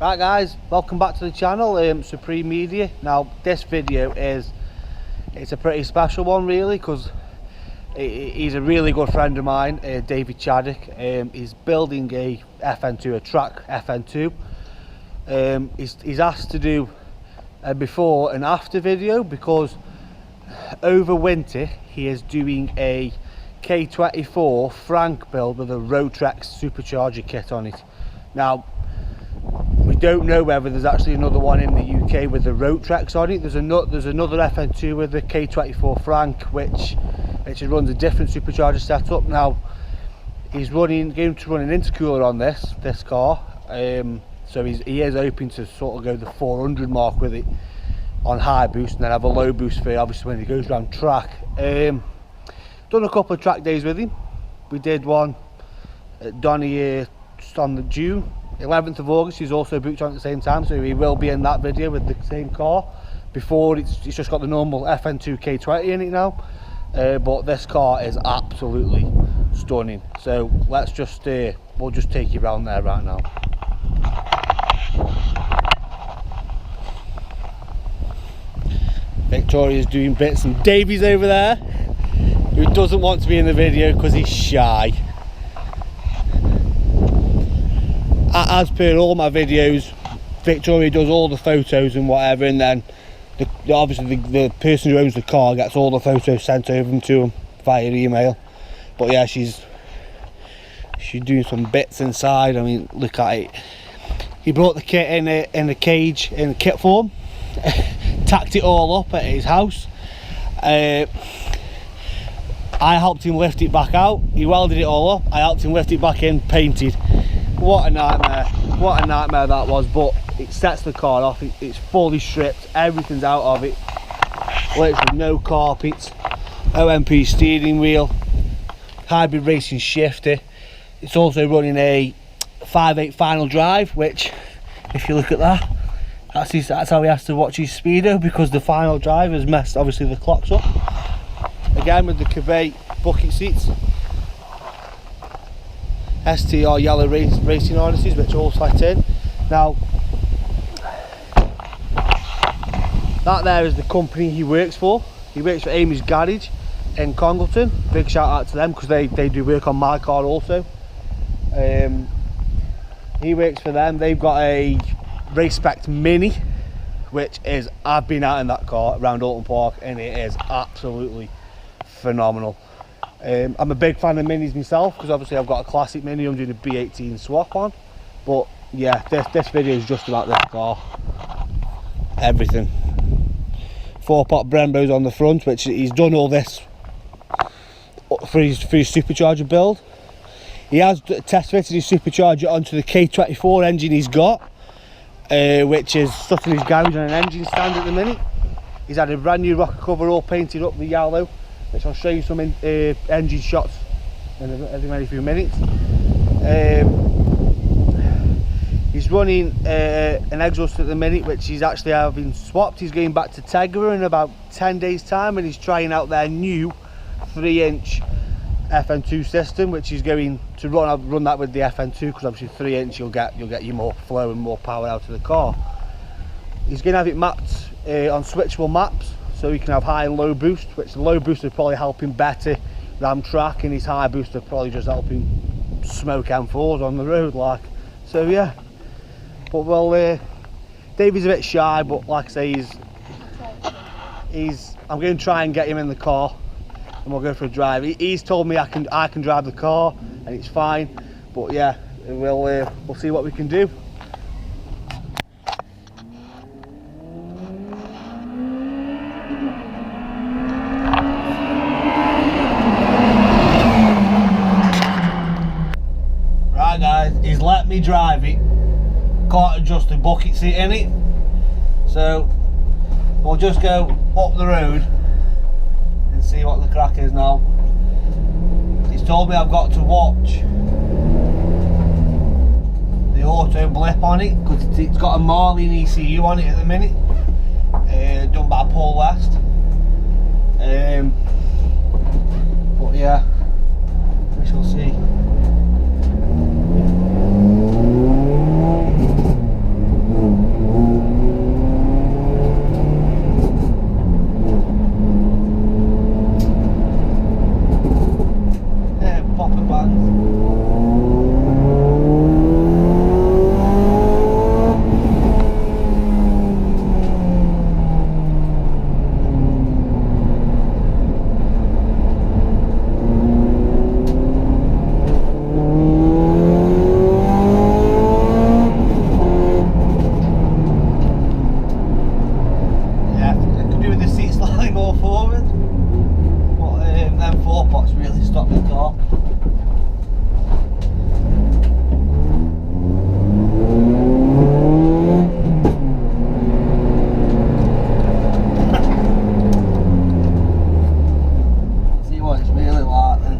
Right guys, welcome back to the channel, Supreme Media. Now this video it's a pretty special one really, because he's a really good friend of mine, Davy Chaddock. He's building a FN2, a track FN2. He's asked to do a before and after video, because over winter he is doing a K24 Frank build with a rortex supercharger kit on it. Now we don't know whether there's actually another one in the UK with the rortex on it. There's another FN2 with the K24 Frank which runs a different supercharger setup. Now he's going to run an intercooler on this car, so he is hoping to sort of go the 400 mark with it on high boost, and then have a low boost for obviously when he goes around track. Done a couple of track days with him. We did one at Donny on the June 11th of August. He's also booked on at the same time, so he will be in that video with the same car. Before it's just got the normal FN2 K20 in it now, but this car is absolutely stunning. So let's just we'll just take you around there right now. Victoria's doing bits and Davy's over there, who doesn't want to be in the video because he's shy. As per all my videos, Victoria does all the photos and whatever, and then obviously the person who owns the car gets all the photos sent over to him via email. But yeah, she's doing some bits inside. I mean, look at it. He brought the kit in a cage in kit form, tacked it all up at his house. I helped him lift it back out. He welded it all up. I helped him lift it back in, painted. What a nightmare that was, but it sets the car off. It's fully stripped, everything's out of it, literally no carpets, OMP steering wheel, hybrid racing shifter. It's also running a 5.8 final drive, which if you look at that, that's how he has to watch his speedo, because the final drive has messed obviously the clocks up. Again with the Cavay bucket seats, STR yellow racing harnesses which all set in. Now that there is the company he works for. He works for Amy's Garage in Congleton. Big shout out to them, because they do work on my car also. He works for them. They've got a Spec Mini, which is, I've been out in that car around Alton Park and it is absolutely phenomenal. I'm a big fan of minis myself, because obviously I've got a classic mini I'm doing a B18 swap on. But yeah, this video is just about this car. Everything. 4-pot Brembos on the front, which he's done all this for his supercharger build. He has test fitted his supercharger onto the K24 engine he's got, which is stuck in his garage on an engine stand at the minute. He's had a brand new rocker cover all painted up with yellow, which I'll show you some engine shots in a very few minutes. He's running an exhaust at the minute, which he's actually having swapped. He's going back to Tegra in about 10 days time, and he's trying out their new 3-inch FN2 system, which he's going to run that with the FN2, because obviously 3-inch you'll get you more flow and more power out of the car. He's going to have it mapped on switchable maps, so he can have high and low boost, which the low boost will probably help him better ram track, and his high boost will probably just help him smoke M4s on the road like. So yeah, but well, Davy's a bit shy, but like I say, I'm going to try and get him in the car and we'll go for a drive. He's told me I can drive the car and it's fine, but yeah, we'll see what we can do. Right guys, he's let me drive it. Can't adjust the bucket seat in it, so we'll just go up the road and see what the crack is now. He's told me I've got to watch the auto blip on it, because it's got a Marlin ECU on it at the minute, done by Paul West. But yeah, we shall see. really like then.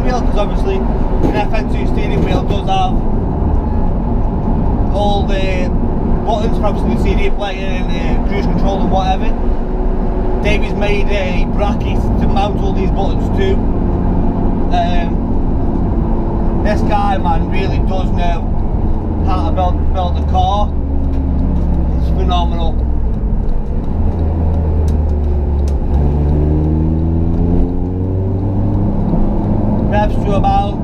Because obviously an FN2 steering wheel does have all the buttons for obviously the CD player and cruise control and whatever. Davy's made a bracket to mount all these buttons to. This guy, man, really does know how to build a car. It's phenomenal. Revs to about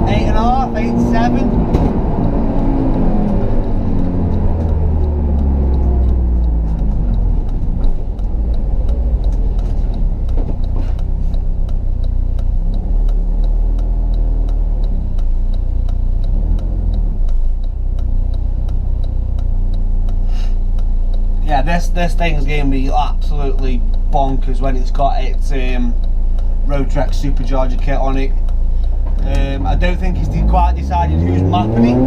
8.5, 8.7. Yeah, this thing's going to be absolutely bonkers when it's got its rortex supercharger kit on it. I don't think it's quite decided who's mapping it.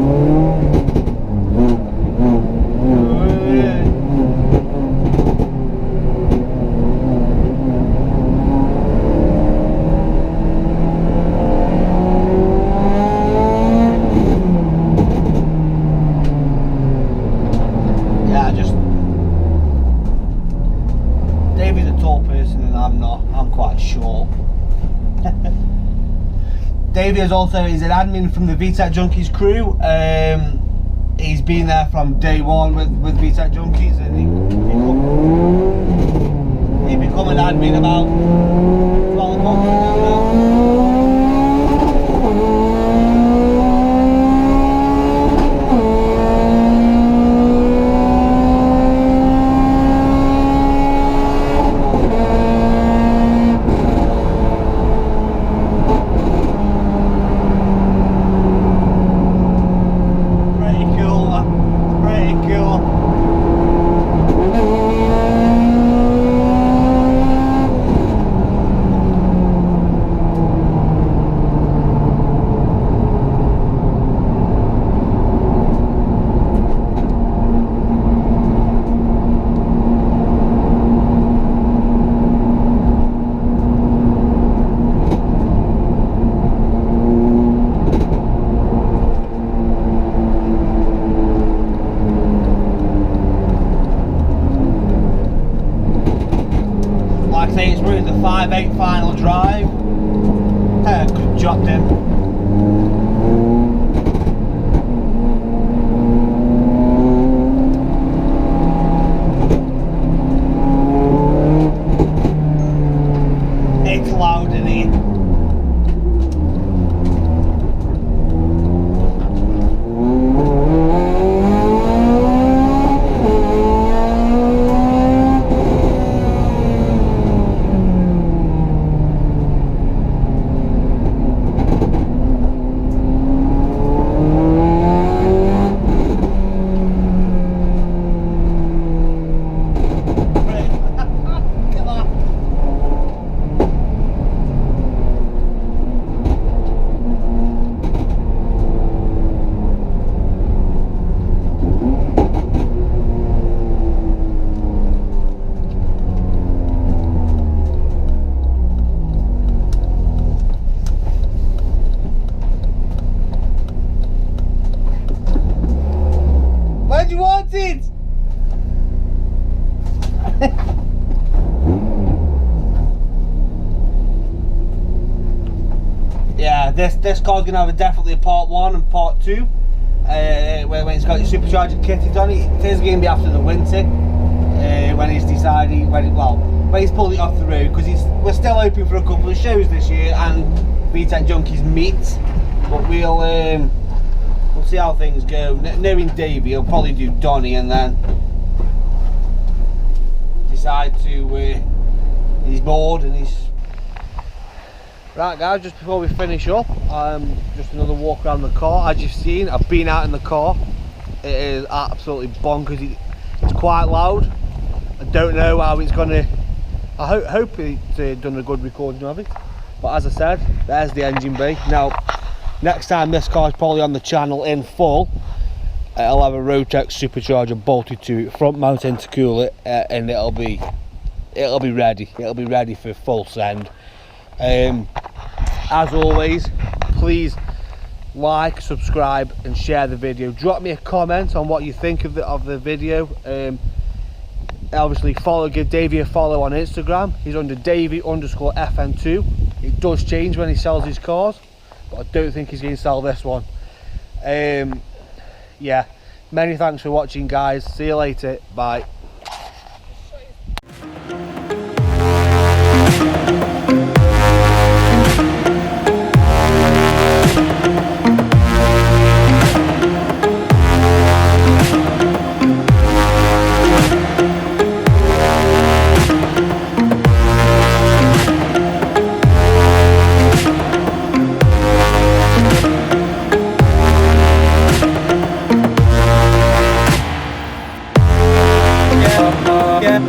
Davy's a tall person and I'm not. I'm quite short. Davy is an admin from the VTEC Junkies crew. He's been there from day one with VTEC Junkies, and he become an admin about 12 months ago now. Like I say, it's running the 5.8 final drive. Good job, Tim. It's loud in here. Where do you want it? Yeah, this car's gonna have definitely a part 1 and part 2. When it's got its supercharger kitted on it. It is gonna be after the winter, when he's decided when he's pulled it off the road, because we're still hoping for a couple of shows this year and VTEC Junkies meets. but we'll see how things go. Knowing Davey, he'll probably do Donny and then decide to he's bored and he's right. Guys, just before we finish up, just another walk around the car. As you've seen, I've been out in the car. It is absolutely bonkers. It's quite loud. I don't know how it's gonna. I hope it's done a good recording of it, but as I said, there's the engine bay. Now next time this car is probably on the channel in full, it'll have a rortex supercharger bolted to it, front mount intercooler, and it'll be ready. It'll be ready for full send. As always, please like, subscribe and share the video. Drop me a comment on what you think of the video. Obviously give Davey a follow on Instagram. He's under davy_FN2. It does change when he sells his cars, but I don't think he's going to sell this one. Yeah, many thanks for watching, guys. See you later. Bye. Yeah.